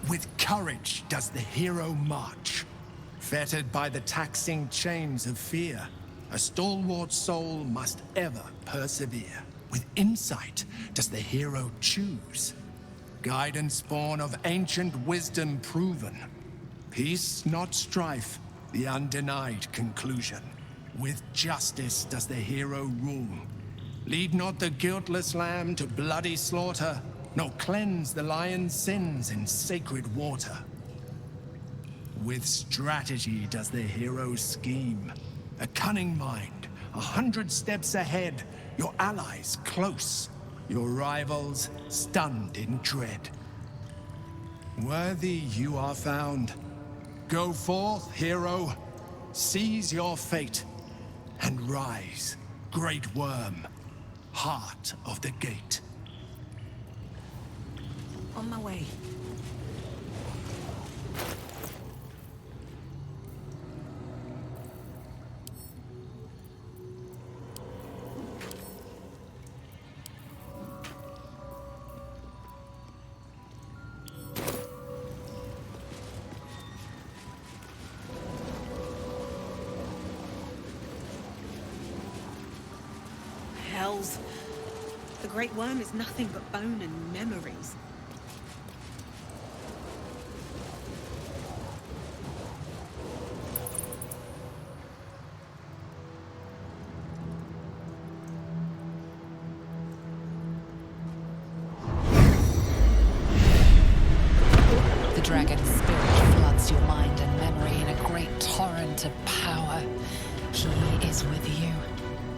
With courage does the hero march. Fettered by the taxing chains of fear, a stalwart soul must ever persevere. With insight does the hero choose. Guidance born of ancient wisdom proven. Peace, not strife, the undenied conclusion. With justice does the hero rule. Lead not the guiltless lamb to bloody slaughter, nor cleanse the lion's sins in sacred water. With strategy does the hero scheme. A cunning mind, 100 steps ahead, your allies close, your rivals stunned in dread. Worthy you are found. Go forth, hero, seize your fate, and rise, great worm, heart of the gate. On my way. Hells. The Great Worm is nothing but bone and memories. The dragon's spirit floods your mind and memory in a great torrent of power. He is with you.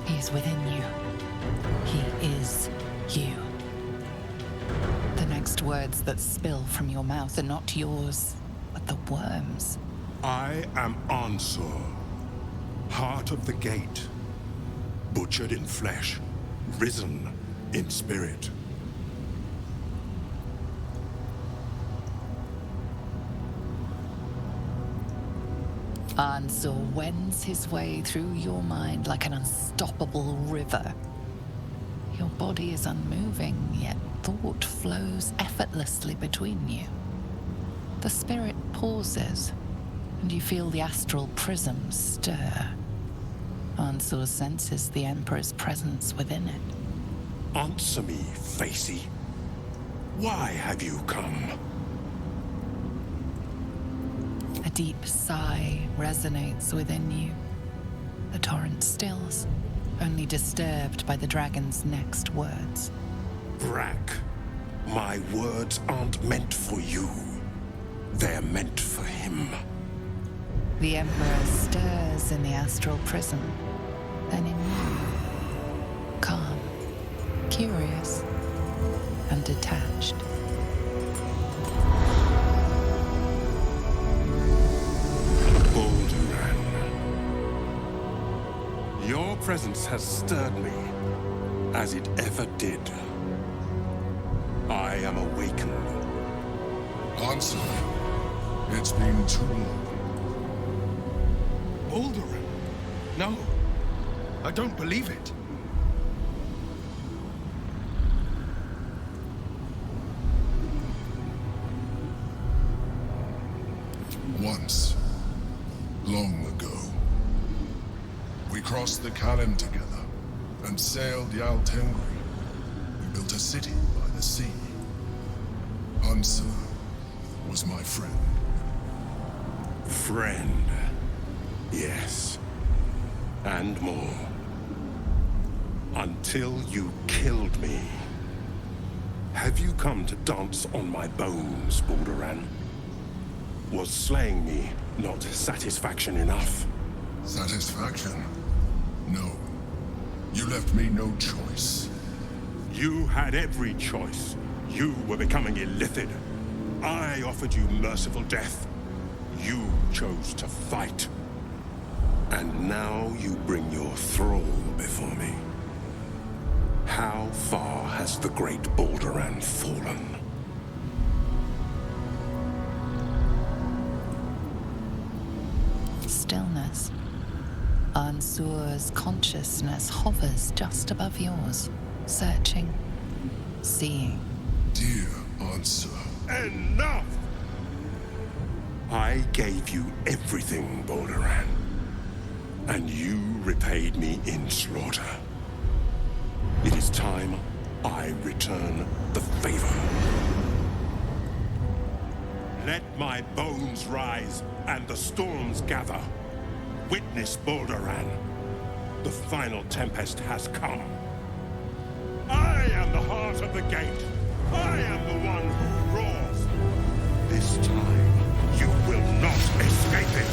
He is within you. He is you. The next words that spill from your mouth are not yours, but the worm's. I am Ansur, heart of the gate, butchered in flesh, risen in spirit. Ansur wends his way through your mind like an unstoppable river. Your body is unmoving, yet thought flows effortlessly between you. The spirit pauses, and you feel the astral prism stir. Ansur senses the Emperor's presence within it. Answer me, Facey. Why have you come? A deep sigh resonates within you. The torrent stills, only disturbed by the dragon's next words. Brack, my words aren't meant for you. They're meant for him. The Emperor stirs in the astral prism, then in you. Calm, curious, and detached. Your presence has stirred me, as it ever did. I am awakened. Ansur, it's been too long. Baldur? No, I don't believe it. Once, long ago, we crossed the Kallen together and sailed Yal Tengri. We built a city by the sea. Ansur was my friend. Friend. Yes. And more. Until you killed me. Have you come to dance on my bones, Baldur? Was slaying me not satisfaction enough? Satisfaction? No. You left me no choice. You had every choice. You were becoming illithid. I offered you merciful death. You chose to fight. And now you bring your thrall before me. How far has the great Baldur fallen? Stillness. Ansur's consciousness hovers just above yours, searching, seeing. Dear Ansur. Enough! I gave you everything, Balduran. And you repaid me in slaughter. It is time I return the favor. Let my bones rise and the storms gather. Witness, Balduran. The final tempest has come. I am the heart of the gate. I am the one who roars. This time, you will not escape it.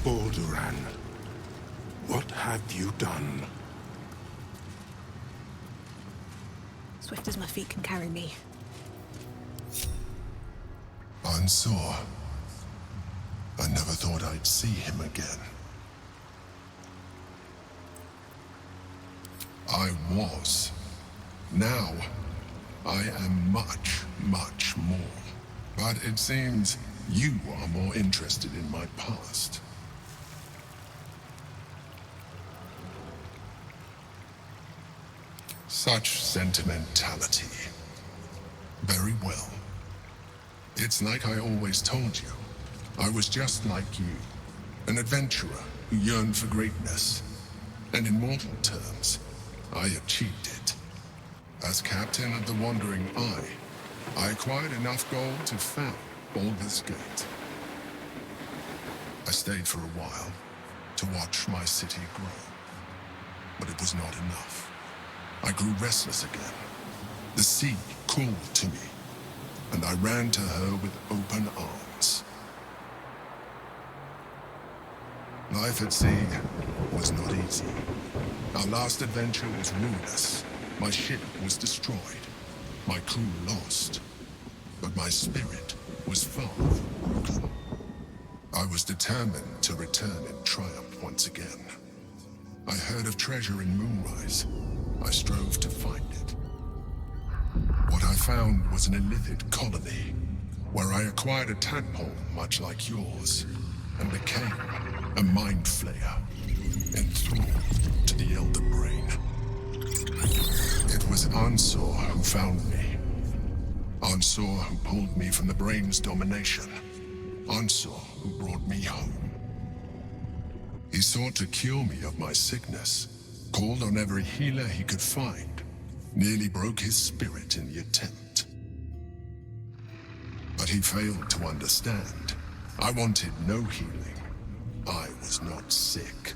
Balduran, what have you done? Swift as my feet can carry me. Ansur. I never thought I'd see him again. I was. Now, I am much, much more. But it seems you are more interested in my past. Such sentimentality. Very well. It's like I always told you. I was just like you. An adventurer who yearned for greatness. And in mortal terms, I achieved it. As captain of the Wandering Eye, I acquired enough gold to found Baldur's Gate. I stayed for a while to watch my city grow. But it was not enough. I grew restless again. The sea called to me, and I ran to her with open arms. Life at sea was not easy. Our last adventure was ruinous. My ship was destroyed. My crew lost. But my spirit was far from broken. I was determined to return in triumph once again. I heard of treasure in Moonrise. I strove to find it. What I found was an illithid colony, where I acquired a tadpole much like yours, and became a mind flayer, enthralled to the Elder Brain. It was Ansur who found me. Ansur who pulled me from the Brain's domination. Ansur who brought me home. He sought to cure me of my sickness, called on every healer he could find, nearly broke his spirit in the attempt. But he failed to understand. I wanted no healing. I was not sick.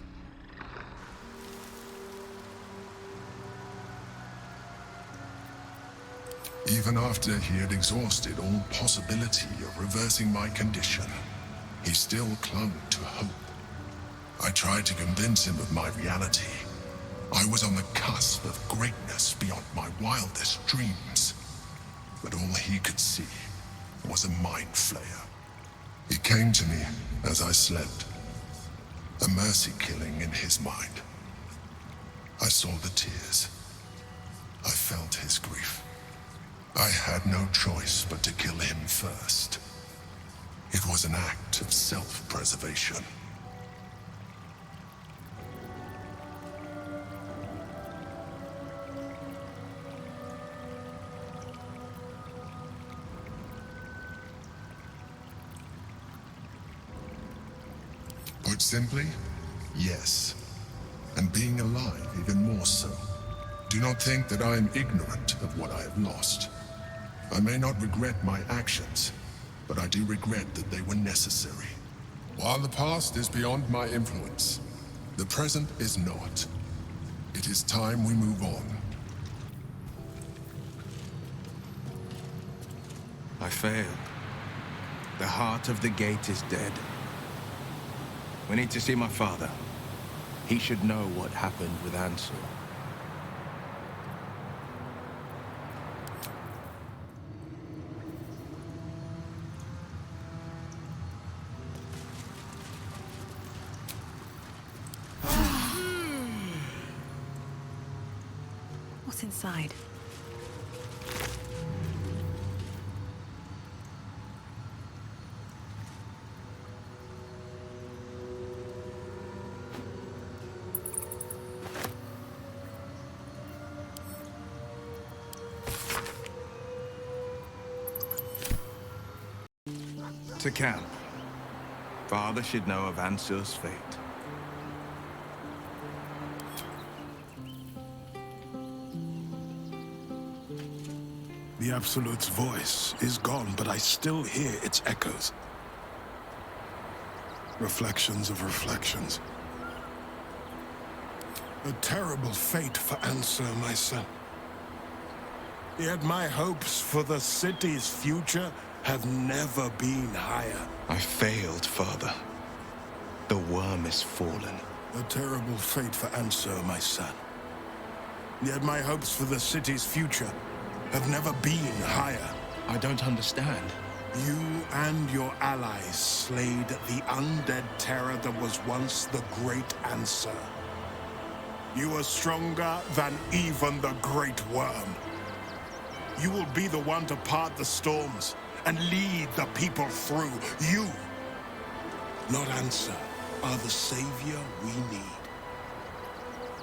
Even after he had exhausted all possibility of reversing my condition, he still clung to hope. I tried to convince him of my reality. I was on the cusp of greatness beyond my wildest dreams. But all he could see was a mind flayer. He came to me as I slept, a mercy killing in his mind. I saw the tears. I felt his grief. I had no choice but to kill him first. It was an act of self-preservation. Put simply, yes. And being alive even more so. Do not think that I am ignorant of what I have lost. I may not regret my actions, but I do regret that they were necessary. While the past is beyond my influence, the present is not. It is time we move on. I failed. The heart of the gate is dead. We need to see my father. He should know what happened with Ansur. What's inside? To camp. Father should know of Ansur's fate. The Absolute's voice is gone, but I still hear its echoes. Reflections of reflections. A terrible fate for Ansur, my son. Yet my hopes for the city's future have never been higher. I failed, Father. The worm is fallen. A terrible fate for Ansur, my son. Yet my hopes for the city's future have never been higher. I don't understand. You and your allies slayed the undead terror that was once the great Ansur. You are stronger than even the great worm. You will be the one to part the storms and lead the people through. You, not Ansur, are the savior we need.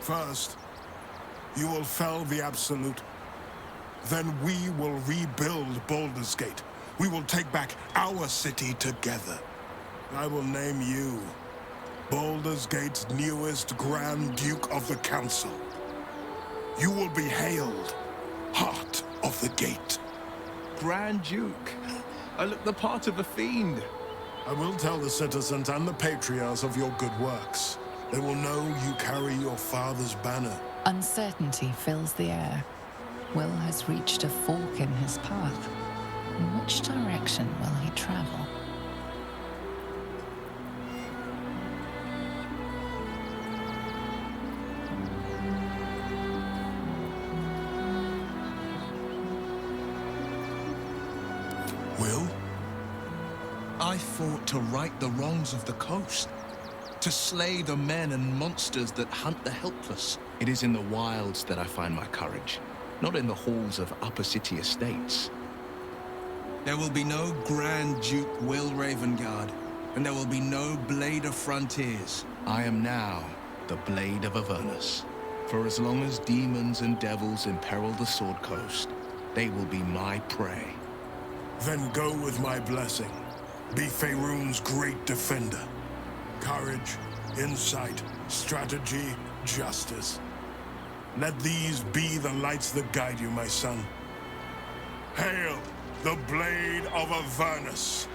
First, you will fell the Absolute. Then we will rebuild Baldur's Gate. We will take back our city together. I will name you Baldur's Gate's newest Grand Duke of the Council. You will be hailed Heart of the Gate. Grand Duke. I look the part of a fiend. I will tell the citizens and the patriarchs of your good works. They will know you carry your father's banner. Uncertainty fills the air. Wyll has reached a fork in his path. In which direction will he travel? Wyll? I fought to right the wrongs of the coast. To slay the men and monsters that hunt the helpless. It is in the wilds that I find my courage, not in the halls of upper city estates. There will be no Grand Duke Wyll Ravengard, and there will be no Blade of Frontiers. I am now the Blade of Avernus. For as long as demons and devils imperil the Sword Coast, they will be my prey. Then go with my blessing. Be Faerun's great defender. Courage, insight, strategy, justice. Let these be the lights that guide you, my son. Hail the Blade of Avernus!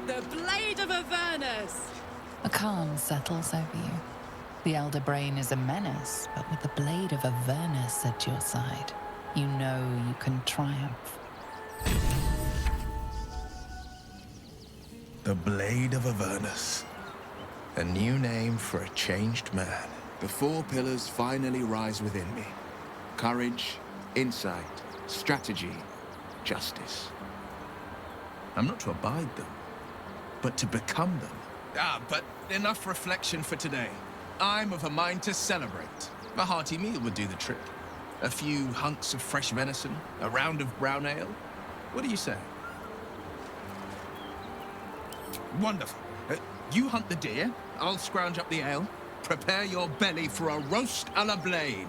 The Blade of Avernus! A calm settles over you. The Elder Brain is a menace, but with the Blade of Avernus at your side, you know you can triumph. The Blade of Avernus. A new name for a changed man. The four pillars finally rise within me. Courage, insight, strategy, justice. I'm not to abide them, but to become them. But enough reflection for today. I'm of a mind to celebrate. A hearty meal would do the trick. A few hunks of fresh venison, a round of brown ale. What do you say? Wonderful. You hunt the deer, I'll scrounge up the ale. Prepare your belly for a roast a la Blade.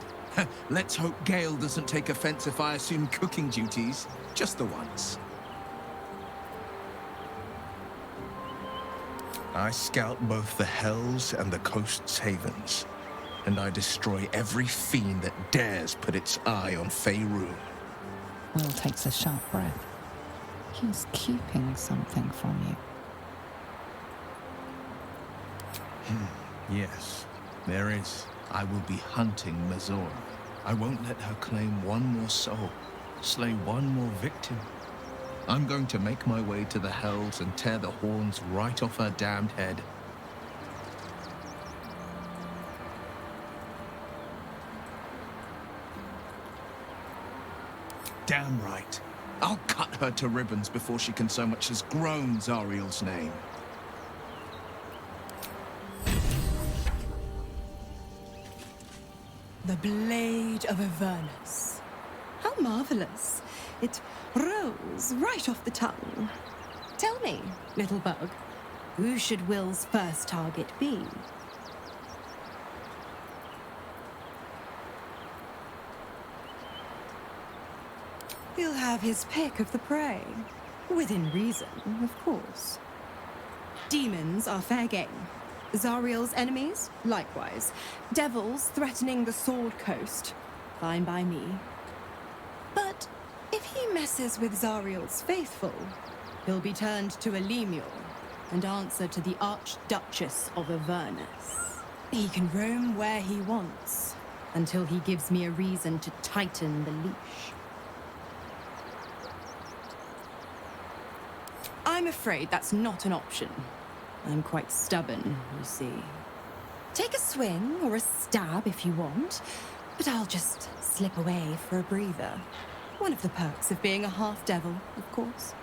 Let's hope Gale doesn't take offense if I assume cooking duties. Just the once. I scout both the Hells and the Coast's havens, and I destroy every fiend that dares put its eye on Faerun. Wyll takes a sharp breath. He's keeping something from you. Yes, there is. I will be hunting Mazora. I won't let her claim one more soul, slay one more victim. I'm going to make my way to the Hells and tear the horns right off her damned head. Damn right. I'll cut her to ribbons before she can so much as groan Zariel's name. The blade of Avernus. How marvelous. It rolls right off the tongue. Tell me, little bug, who should Wyll's first target be? He'll have his pick of the prey. Within reason, of course. Demons are fair game. Zariel's enemies, likewise. Devils threatening the Sword Coast, fine by me. But if he messes with Zariel's faithful, he'll be turned to a Lemure and answer to the Archduchess of Avernus. He can roam where he wants, until he gives me a reason to tighten the leash. I'm afraid that's not an option. I'm quite stubborn, you see. Take a swing or a stab if you want, but I'll just slip away for a breather. One of the perks of being a half-devil, of course.